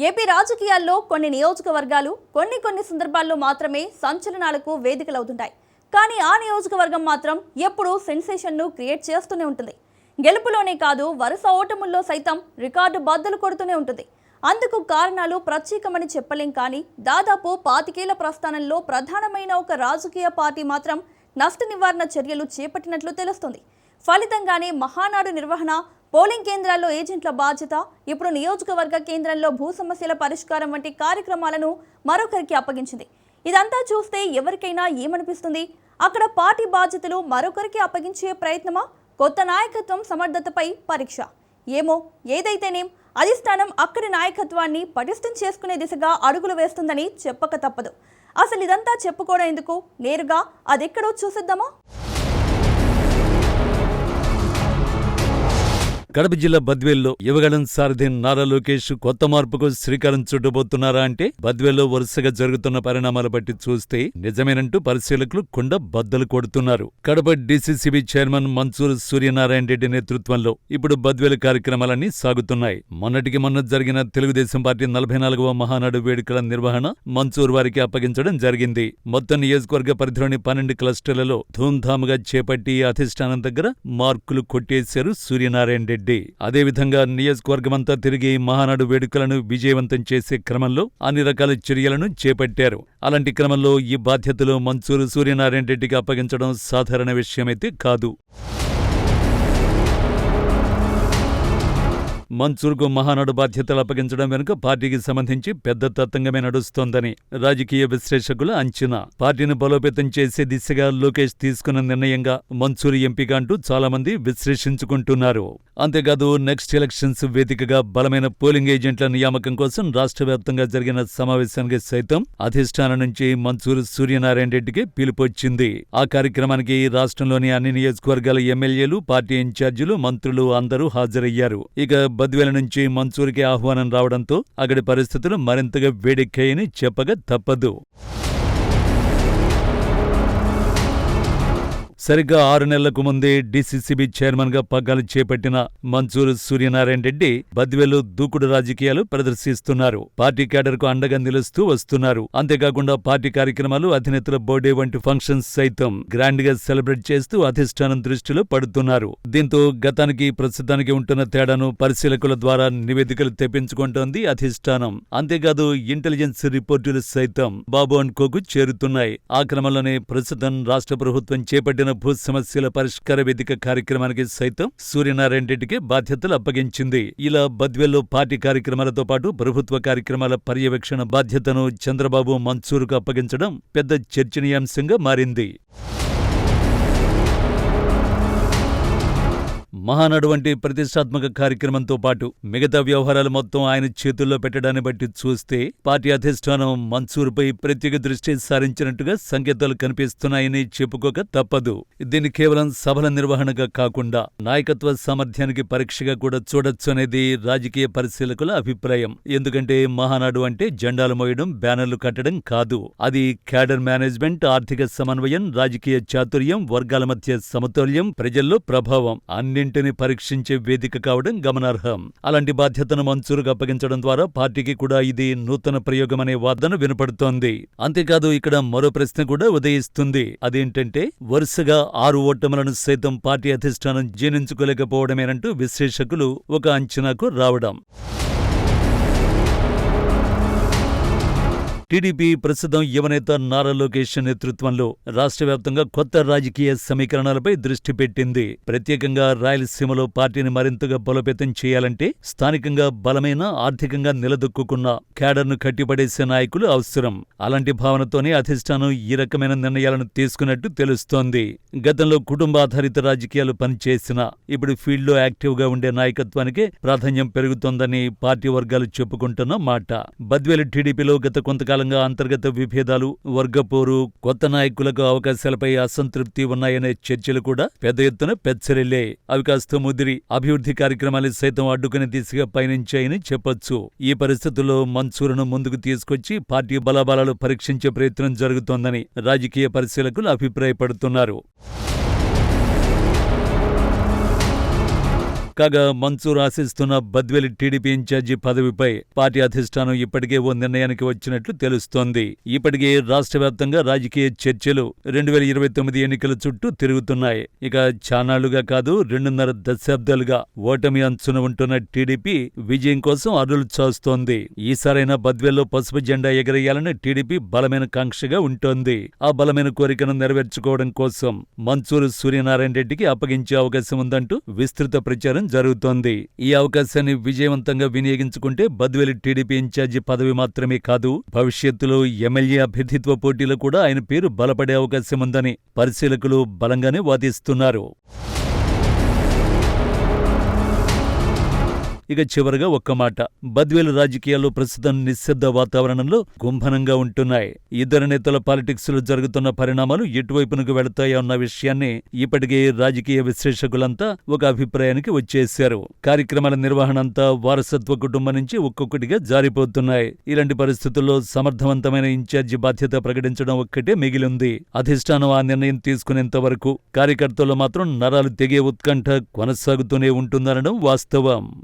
AP రాజకీయాల్లో కొన్ని నియోజకవర్గాలు కొన్ని సందర్భాల్లో మాత్రమే సంచలనాలకు వేదికలవుతుంటాయి. కానీ ఆ నియోజకవర్గం మాత్రం ఎప్పుడూ సెన్సేషన్ను క్రియేట్ చేస్తూనే ఉంటుంది. గెలుపులోనే కాదు, వరుస ఓటముల్లో సైతం రికార్డు బద్దలు కొడుతూనే ఉంటుంది. అందుకు కారణాలు ప్రత్యేకమని చెప్పలేం. కానీ దాదాపు 25 ఏళ్ల ప్రస్థానంలో ప్రధానమైన ఒక రాజకీయ పార్టీ మాత్రం నష్ట నివారణ చర్యలు చేపట్టినట్లు తెలుస్తుంది. ఫలితంగానే మహానాడు నిర్వహణ, పోలింగ్ కేంద్రాల్లో ఏజెంట్ల బాధ్యత, ఇప్పుడు నియోజకవర్గ కేంద్రంలో భూ సమస్యల పరిష్కారం వంటి కార్యక్రమాలను మరొకరికి అప్పగించింది. ఇదంతా చూస్తే ఎవరికైనా ఏమనిపిస్తుంది? అక్కడ పార్టీ బాధ్యతలు మరొకరికి అప్పగించే ప్రయత్నమా? కొత్త నాయకత్వం సమర్థతపై పరీక్ష? ఏమో, ఏదైతేనేం అధిష్టానం అక్కడి నాయకత్వాన్ని పటిష్టం చేసుకునే దిశగా అడుగులు వేస్తుందని చెప్పక తప్పదు. అసలు ఇదంతా చెప్పుకోవడం ఎందుకు, నేరుగా అదెక్కడో చూసిద్దామా? కడప జిల్లా బద్వేల్లో యువగళం సారథి నారా లోకేష్ కొత్త మార్పుకు శ్రీకారం చుట్టబోతున్నారా అంటే బద్వేల్లో వరుసగా జరుగుతున్న పరిణామాలు బట్టి చూస్తే నిజమేనంటూ పరిశీలకులు కుండ బద్దలు కొడుతున్నారు. కడప డీసీసీబీ చైర్మన్ మన్సూర్ సూర్యనారాయణ రెడ్డి నేతృత్వంలో ఇప్పుడు బద్వేలు కార్యక్రమాలన్నీ సాగుతున్నాయి. మొన్నటికి మొన్న జరిగిన తెలుగుదేశం పార్టీ 44వ మహానాడు వేడుకల నిర్వహణ మన్సూర్ వారికి అప్పగించడం జరిగింది. మొత్తం నియోజకవర్గ పరిధిలోని 12 క్లస్టర్లలో ధూమ్ధాముగా చేపట్టి అధిష్టానం దగ్గర మార్కులు కొట్టేశారు సూర్యనారాయణ రెడ్డి. అదేవిధంగా నియోజకవర్గమంతా తిరిగి మహానాడు వేడుకలను విజయవంతం చేసే క్రమంలో అన్ని రకాల చర్యలను చేపట్టారు. అలాంటి క్రమంలో ఈ బాధ్యతలు మన్సూర్ సూర్యనారాయణ రెడ్డికి అప్పగించడం సాధారణ విషయమైతే కాదు. మన్సూర్కు మహానాడు బాధ్యతలు అప్పగించడం వెనుక పార్టీకి సంబంధించి పెద్ద తతంగమే నడుస్తోందని రాజకీయ విశ్లేషకుల అంచనా. పార్టీని బలోపేతం చేసే దిశగా లోకేష్ తీసుకున్న నిర్ణయంగా మన్సూర్ ఎంపిక అంటూ చాలా మంది విశ్లేషించుకుంటున్నారు. అంతేకాదు, నెక్స్ట్ ఎలక్షన్స్ వేదికగా బలమైన పోలింగ్ ఏజెంట్ల నియామకం కోసం రాష్ట్ర వ్యాప్తంగా జరిగిన సమావేశానికి సైతం అధిష్టానం నుంచి మన్సూర్ సూర్యనారాయణ రెడ్డికి పిలుపొచ్చింది. ఆ కార్యక్రమానికి రాష్ట్రంలోని అన్ని నియోజకవర్గాల ఎమ్మెల్యేలు, పార్టీ ఇన్ఛార్జీలు, మంత్రులు అందరూ హాజరయ్యారు. ఇక బద్వేల నుంచి మన్సూర్కి ఆహ్వానం రావడంతో అక్కడి పరిస్థితులు మరింతగా వేడెక్కాయని చెప్పక తప్పదు. సరిగ్గా 6 నెలలకు ముందే డీసీసీబీ చైర్మన్ గా పగ్గాలు చేపట్టిన మన్సూర్ సూర్యనారాయణ రెడ్డి బద్వేలు దూకుడు రాజకీయాలు ప్రదర్శిస్తున్నారు. పార్టీ క్యాడర్ కు అండగా నిలుస్తూ వస్తున్నారు. అంతేకాకుండా పార్టీ కార్యక్రమాలు, అధినేతల బర్త్డే వంటి ఫంక్షన్స్ సైతం గ్రాండ్ గా సెలబ్రేట్ చేస్తూ అధిష్టానం దృష్టిలో పడుతున్నారు. దీంతో గతానికి ప్రస్తుతానికి ఉంటున్న తేడాను పరిశీలకుల ద్వారా నివేదికలు తెప్పించుకుంటోంది అధిష్టానం. అంతేకాదు, ఇంటెలిజెన్స్ రిపోర్టులు సైతం బాబు అండ్ కోకు చేరుతున్నాయి. ఆ క్రమంలోనే ప్రస్తుతం రాష్ట్ర ప్రభుత్వం చేపట్టిన భూ సమస్యల పరిష్కార వేదిక కార్యక్రమానికి సైతం సూర్యనారాయణ రెడ్డికి బాధ్యతలు అప్పగించింది. ఇలా బద్వేల్లో పార్టీ కార్యక్రమాలతో పాటు ప్రభుత్వ కార్యక్రమాల పర్యవేక్షణ బాధ్యతను చంద్రబాబు మన్సూర్కు అప్పగించడం పెద్ద చర్చనీయాంశంగా మారింది. మహానాడు వంటి ప్రతిష్టాత్మక కార్యక్రమంతో పాటు మిగతా వ్యవహారాలు మొత్తం ఆయన చేతుల్లో పెట్టడాన్ని బట్టి చూస్తే పార్టీ అధిష్టానం మన్సూర్పై ప్రత్యేక దృష్టి సారించినట్టుగా సంకేతాలు కనిపిస్తున్నాయని చెప్పుకోక తప్పదు. దీన్ని కేవలం సభల నిర్వహణగా కాకుండా నాయకత్వ సామర్థ్యానికి పరీక్షగా కూడా చూడొచ్చు అనేది రాజకీయ పరిశీలకుల అభిప్రాయం. ఎందుకంటే మహానాడు అంటే జెండాలు మోయడం, బ్యానర్లు కట్టడం కాదు. అది క్యాడర్ మేనేజ్మెంట్, ఆర్థిక సమన్వయం, రాజకీయ చాతుర్యం, వర్గాల మధ్య సమతుల్యం, ప్రజల్లో ప్రభావం అన్నింటిని పరీక్షించే వేదిక కావడం గమనార్హం. అలాంటి బాధ్యతను మన్సూర్కు అప్పగించడం ద్వారా పార్టీకి కూడా ఇది నూతన ప్రయోగమనే వాదన వినపడుతోంది. అంతేకాదు, ఇక్కడ మరో ప్రశ్న కూడా ఉదయిస్తుంది. అదేంటంటే, వరుసగా 6 ఓటములను సైతం పార్టీ అధిష్టానం జీర్ణించుకోలేకపోవడమేనంటూ విశ్లేషకులు ఒక అంచనాకు రావడం. టీడీపీ ప్రస్తుతం యువనేత నారా లోకేష్ నేతృత్వంలో రాష్ట్ర వ్యాప్తంగా కొత్త రాజకీయ సమీకరణాలపై దృష్టి పెట్టింది. ప్రత్యేకంగా రాయలసీమలో పార్టీని మరింతగా బలోపేతం చేయాలంటే స్థానికంగా బలమైన, ఆర్థికంగా నిలదొక్కున్న క్యాడర్ను కట్టిపడేసే నాయకులు అవసరం. అలాంటి భావనతోనే అధిష్టానం ఈ రకమైన నిర్ణయాలను తీసుకున్నట్టు తెలుస్తోంది. గతంలో కుటుంబాధారిత రాజకీయాలు పనిచేసినా ఇప్పుడు ఫీల్డ్లో యాక్టివ్గా ఉండే నాయకత్వానికే ప్రాధాన్యం పెరుగుతోందని పార్టీ వర్గాలు చెప్పుకుంటున్న మాట. బద్వేలు టీడీపీలో గత కొంతకాలం అంతర్గత విభేదాలు, వర్గపోరు, కొత్త నాయకులకు అవకాశాలపై అసంతృప్తి ఉన్నాయనే చర్చలు కూడా పెద్ద ఎత్తున పెచ్చరిల్లే. అవి కాస్త ముదిరి అభివృద్ధి కార్యక్రమాలు సైతం అడ్డుకునే దిశగా పయనించాయని చెప్పొచ్చు. ఈ పరిస్థితుల్లో మన్సూర్ను ముందుకు తీసుకొచ్చి పార్టీ బలాబలాలు పరీక్షించే ప్రయత్నం జరుగుతోందని రాజకీయ పరిశీలకులు అభిప్రాయపడుతున్నారు. కాగా మన్సూర్ ఆశిస్తున్న బద్వేలి టీడీపీ ఇన్ఛార్జి పదవిపై పార్టీ అధిష్టానం ఇప్పటికే ఓ నిర్ణయానికి వచ్చినట్లు తెలుస్తోంది. ఇప్పటికే రాష్ట్ర వ్యాప్తంగా రాజకీయ చర్చలు 2029 ఎన్నికల చుట్టూ తిరుగుతున్నాయి. ఇక చానాళ్లుగా కాదు 2.5 దశాబ్దాలుగా ఓటమి అంచున ఉంటున్న టీడీపీ విజయం కోసం అరులు చాస్తోంది. ఈసారైనా బద్వేల్లో పసుపు జెండా ఎగరేయాలని టీడీపీ బలమైన కాంక్షగా ఉంటోంది. ఆ బలమైన కోరికను నెరవేర్చుకోవడం కోసం మన్సూర్ సూర్యనారాయణ రెడ్డికి అప్పగించే అవకాశం ఉందంటూ విస్తృత ప్రచారం జరుగుతోంది. ఈ అవకాశాన్ని విజయవంతంగా వినియోగించుకుంటే బద్వేలి టీడీపీ ఇన్ఛార్జి పదవి మాత్రమే కాదు, భవిష్యత్తులో ఎమ్మెల్యే అభ్యర్థిత్వ పోటీలో కూడా ఆయన పేరు బలపడే అవకాశం ఉందని పరిశీలకులు బలంగానే వాదిస్తున్నారు. ఇక చివరగా ఒక్క మాట, బద్వేలు రాజకీయాల్లో ప్రస్తుతం నిశ్శబ్ద వాతావరణంలో గుంభనంగా ఉంటున్నాయి. ఇద్దరు నేతల పాలిటిక్స్ లో జరుగుతున్న పరిణామాలు ఎటువైపునకు వెళతాయో అన్న విషయాన్ని ఇప్పటికే రాజకీయ విశ్లేషకులంతా ఒక అభిప్రాయానికి వచ్చేశారు. కార్యక్రమాల నిర్వహణ అంతా వారసత్వ కుటుంబం నుంచి ఒక్కొక్కటిగా జారిపోతున్నాయి. ఇలాంటి పరిస్థితుల్లో సమర్థవంతమైన ఇన్ఛార్జి బాధ్యత ప్రకటించడం ఒక్కటే మిగిలింది. అధిష్టానం ఆ నిర్ణయం తీసుకునేంత వరకు కార్యకర్తల్లో మాత్రం నరాలు తెగే ఉత్కంఠ కొనసాగుతూనే ఉంటుందనడం వాస్తవం.